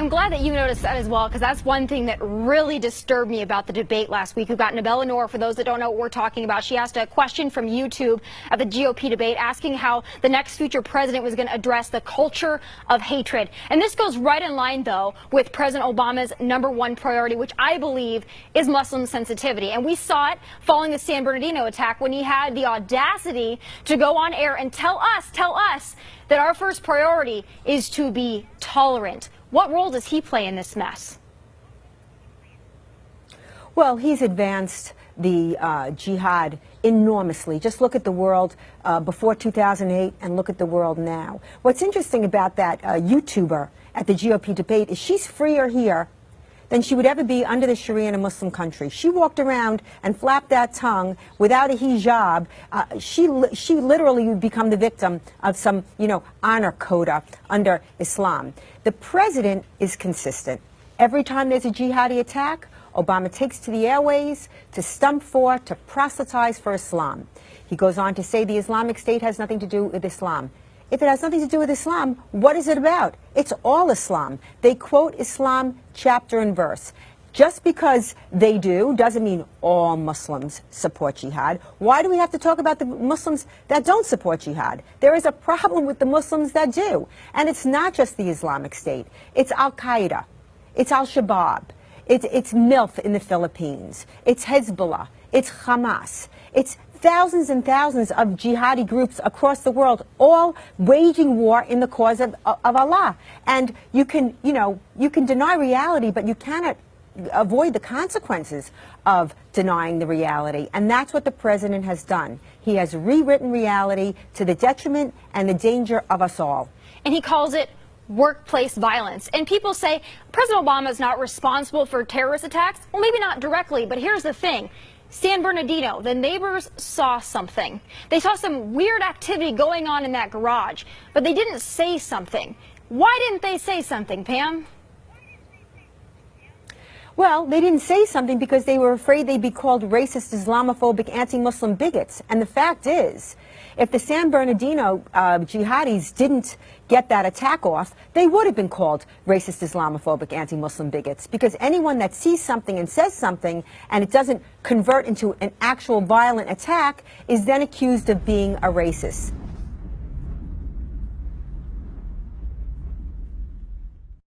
I'm glad that you noticed that as well, because that's one thing that really disturbed me about the debate last week. We've got Nabella Noor, for those that don't know what we're talking about. She asked a question from YouTube at the GOP debate asking how the next future president was going to address the culture of hatred. And this goes right in line, though, with President Obama's #1 priority, which I believe is Muslim sensitivity. And we saw it following the San Bernardino attack when he had the audacity to go on air and tell us that our first priority is to be tolerant. What role does he play in this mess? Well, he's advanced the jihad enormously. Just look at the world before 2008 and look at the world now. What's interesting about that YouTuber at the GOP debate is she's freer here than she would ever be under the Sharia in a Muslim country. She walked around and flapped that tongue without a hijab. She literally would become the victim of some, honor coda under Islam. The president is consistent. Every time there's a jihadi attack, Obama takes to the airways to stump for, to proselytize for Islam. He goes on to say the Islamic State has nothing to do with Islam. If it has nothing to do with Islam, what is it about? It's all Islam. They quote Islam chapter and verse. Just because they do doesn't mean all Muslims support jihad. Why do we have to talk about the Muslims that don't support jihad? There is a problem with the Muslims that do. And it's not just the Islamic State. It's Al-Qaeda. It's Al-Shabaab. It's MILF in the Philippines. It's Hezbollah. It's Hamas. It's thousands and thousands of jihadi groups across the world, all waging war in the cause of Allah. And you can deny reality, but you cannot avoid the consequences of denying the reality. And that's what the president has done. He has rewritten reality to the detriment and the danger of us all. And he calls it workplace violence. And people say President Obama is not responsible for terrorist attacks. Well, maybe not directly, but here's the thing. San Bernardino, the neighbors saw something. They saw some weird activity going on in that garage, but they didn't say something. Why didn't they say something, Pam? Well, they didn't say something because they were afraid they'd be called racist, Islamophobic, anti-Muslim bigots. And the fact is, if the San Bernardino jihadis didn't get that attack off, they would have been called racist, Islamophobic, anti-Muslim bigots. Because anyone that sees something and says something and it doesn't convert into an actual violent attack is then accused of being a racist.